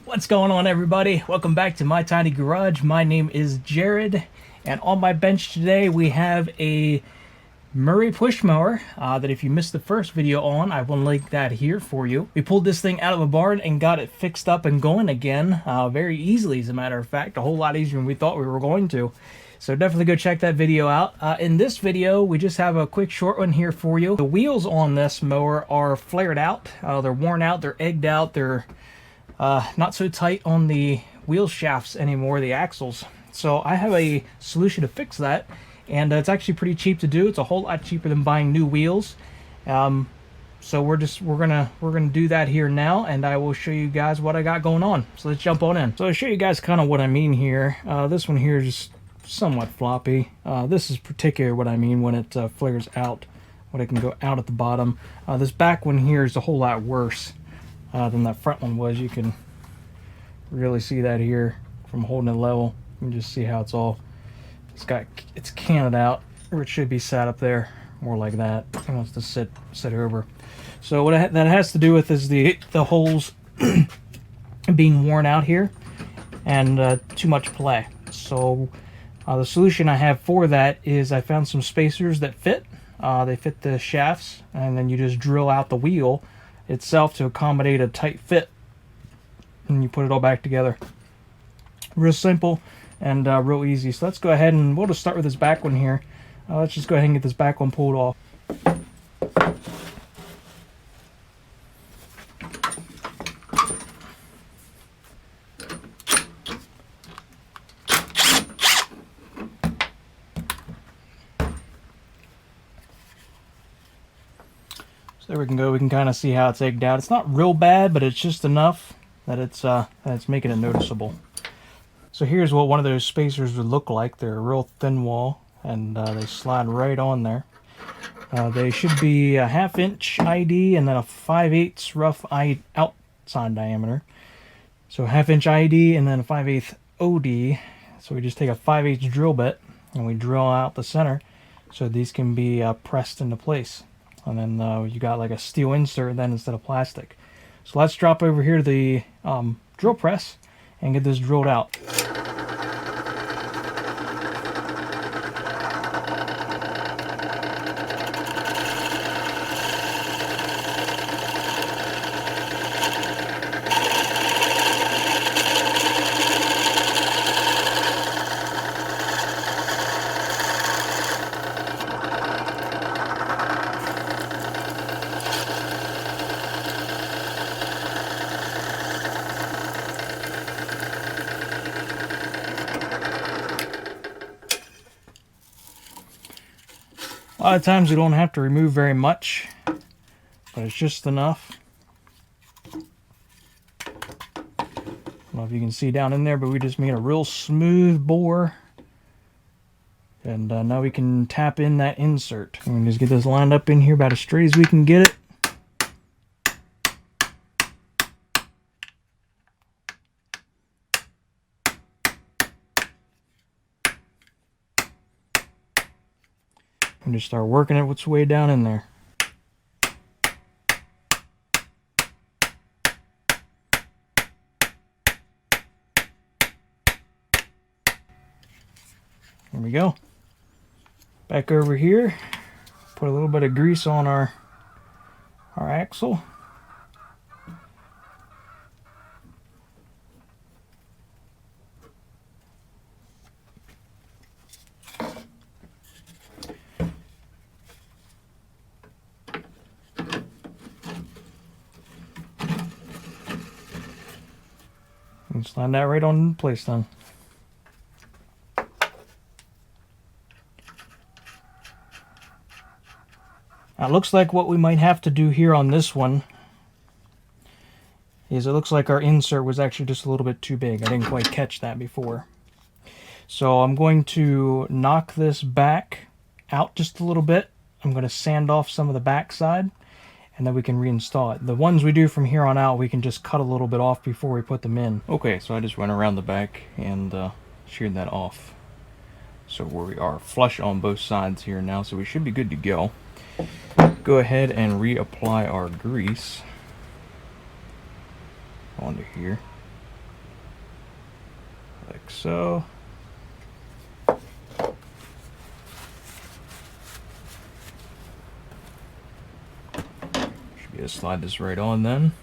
What's going on, everybody? Welcome back to my tiny garage. My name is Jared, and on my bench today we have a Murray push mower that if you missed the first video on, I will link that here for you. We pulled this thing out of a barn and got it fixed up and going again very easily, as a matter of fact, a whole lot easier than we thought we were going to. So definitely go check that video out. In this video, we just have a quick short one here for you. The wheels on this mower are flared out. They're worn out, they're egged out, they're not so tight on the wheel shafts anymore, the axles. So I have a solution to fix that, and it's actually pretty cheap to do. It's a whole lot cheaper than buying new wheels. So we're gonna do that here now, and I will show you guys what I got going on. So let's jump on in. So I'll show you guys kind of what I mean here. This one here is somewhat floppy. This is particular what I mean when it flares out, when it can go out at the bottom. This back one here is a whole lot worse than that front one was. You can really see that here from holding it level. You can just see how it's canted out, or it should be sat up there more like that. It wants to sit over. So what that has to do with is the holes being worn out here and too much play. So the solution I have for that is I found some spacers that fit. They fit the shafts, and then you just drill out the wheel itself to accommodate a tight fit, and you put it all back together. Real simple and real easy. So let's go ahead and we'll just start with this back one here. Let's just go ahead and get this back one pulled off. There we can go. We can kind of see how it's egged out. It's not real bad, but it's just enough that it's making it noticeable. So here's what one of those spacers would look like. They're a real thin wall, and they slide right on there. They should be a 1/2 inch ID and then a 5/8 rough outside diameter. So 1/2 inch ID and then a 5/8 OD. So we just take a 5/8 drill bit and we drill out the center so these can be pressed into place. And then you got like a steel insert then instead of plastic. So let's drop over here to the drill press and get this drilled out. A lot of times we don't have to remove very much, but it's just enough. I don't know if you can see down in there, but we just made a real smooth bore. And now we can tap in that insert. And just get this lined up in here about as straight as we can get it. And just start working it its way down in there. There we go. Back over here, put a little bit of grease on our axle. And slide that right on in place then. Now it looks like what we might have to do here on this one is it looks like our insert was actually just a little bit too big. I didn't quite catch that before. So I'm going to knock this back out just a little bit. I'm going to sand off some of the back side, and then we can reinstall it. The ones we do from here on out, we can just cut a little bit off before we put them in. Okay, so I just went around the back and sheared that off. So we are flush on both sides here now, so we should be good to go. Go ahead and reapply our grease onto here. like so. Should be able to slide this right on then.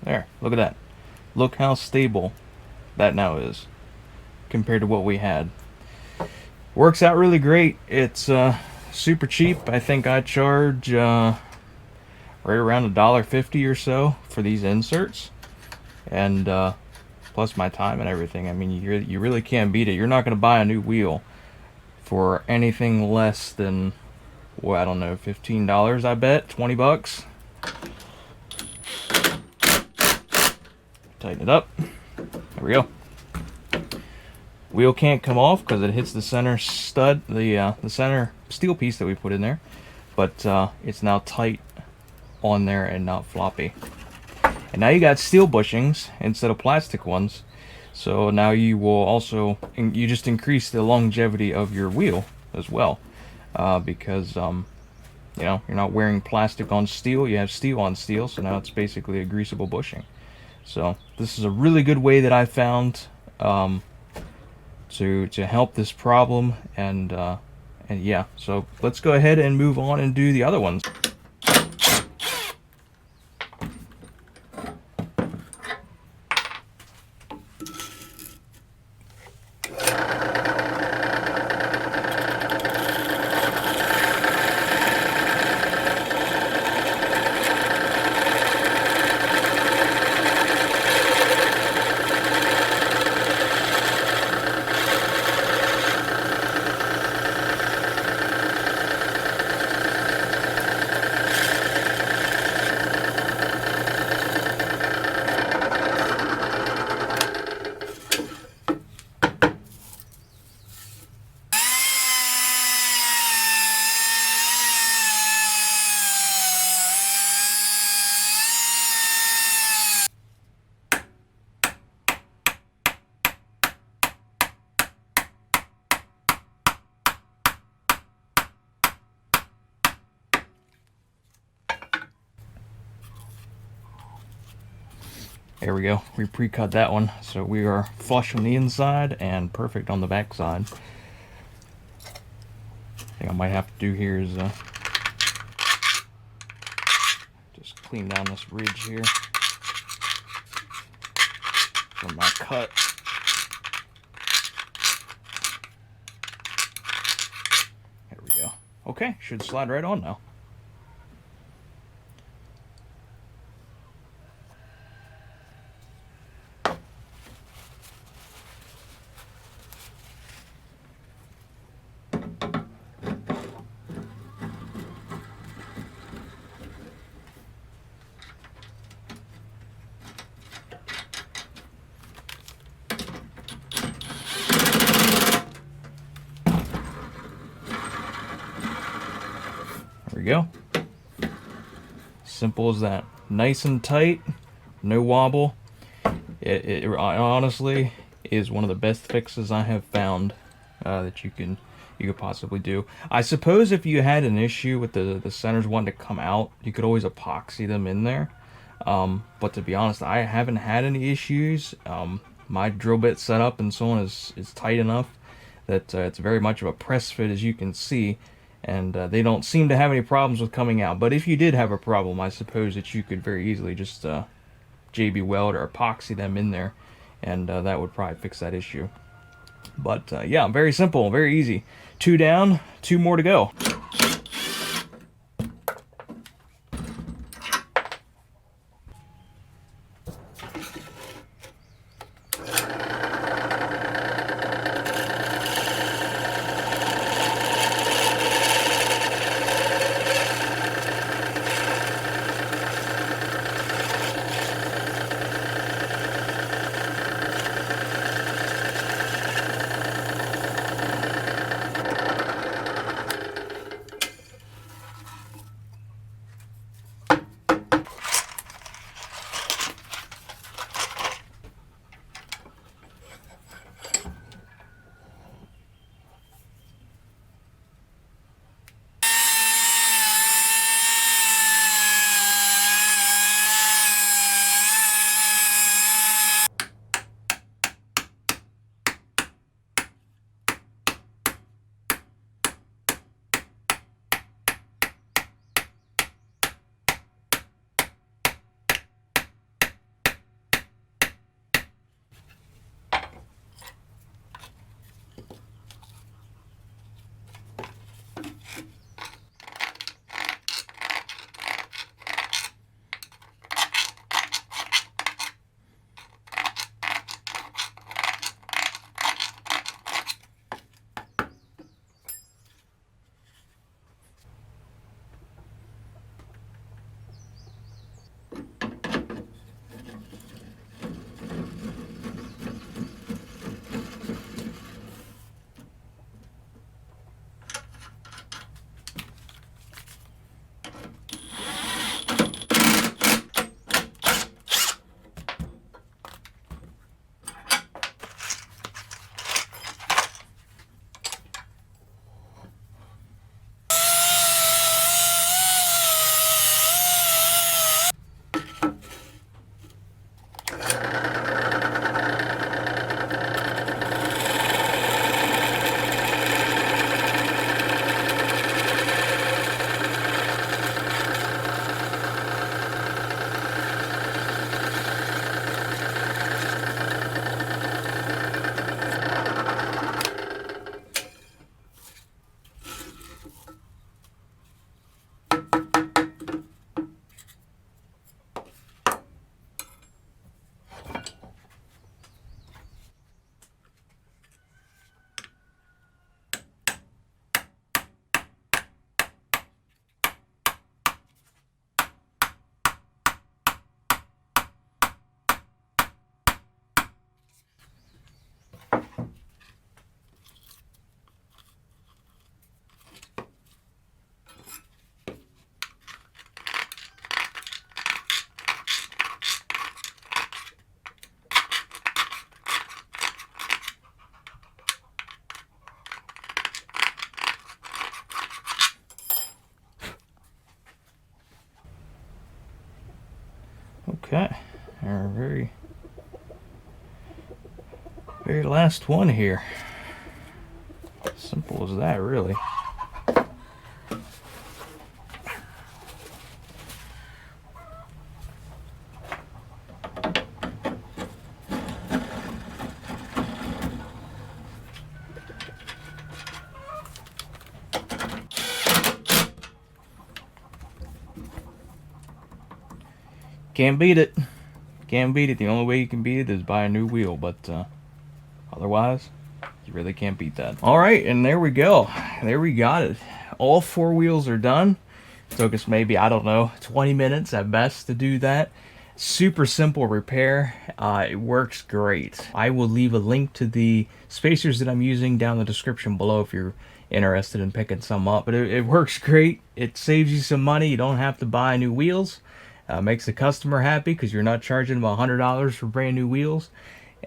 There, look at that. Look how stable that now is compared to what we had. Works out really great. It's super cheap. I think I charge right around $1.50 or so for these inserts, and plus my time and everything. I mean, you really can't beat it. You're not going to buy a new wheel for anything less than, well, I don't know, $15, I bet, 20 bucks. Tighten it up. There we go. Wheel can't come off because it hits the center stud, the center steel piece that we put in there, but it's now tight on there and not floppy. And now you got steel bushings instead of plastic ones, so now you will also, you just increase the longevity of your wheel as well, because you know, you're not wearing plastic on steel, you have steel on steel, so now it's basically a greasable bushing. So this is a really good way that I found to help this problem, and yeah, so let's go ahead and move on and do the other ones. There we go. We pre-cut that one, so we are flush on the inside and perfect on the back side. Thing I might have to do here is just clean down this ridge here from my cut. There we go. Okay, should slide right on now. There we go. Simple as that. Nice and tight, no wobble. It honestly is one of the best fixes I have found that you could possibly do. I suppose if you had an issue with the centers wanting to come out, you could always epoxy them in there. But to be honest, I haven't had any issues. My drill bit setup and so on is tight enough that it's very much of a press fit, as you can see. And they don't seem to have any problems with coming out. But if you did have a problem, I suppose that you could very easily just JB weld or epoxy them in there, and that would probably fix that issue. But yeah, very simple, very easy. 2 down, 2 more to go. Okay, our very last one here. Simple as that, really. Can't beat it. Can't beat it. The only way you can beat it is buy a new wheel, but otherwise, you really can't beat that. All right, and there we go. There we got it. All 4 wheels are done. Took us maybe, I don't know, 20 minutes at best to do that. Super simple repair. It works great. I will leave a link to the spacers that I'm using down in the description below if you're interested in picking some up. But it works great. It saves you some money. You don't have to buy new wheels. Makes the customer happy because you're not charging them $100 for brand new wheels,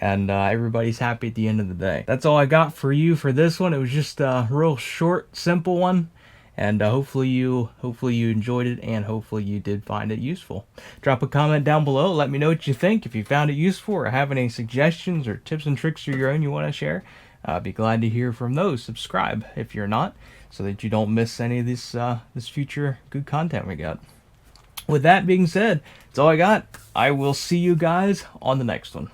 and everybody's happy at the end of the day. That's all I got for you for this one. It was just a real short, simple one, and hopefully you enjoyed it, and hopefully you did find it useful. Drop a comment down below. Let me know what you think. If you found it useful or have any suggestions or tips and tricks of your own you want to share, I'd be glad to hear from those. Subscribe if you're not, so that you don't miss any of this future good content we got. With that being said, that's all I got. I will see you guys on the next one.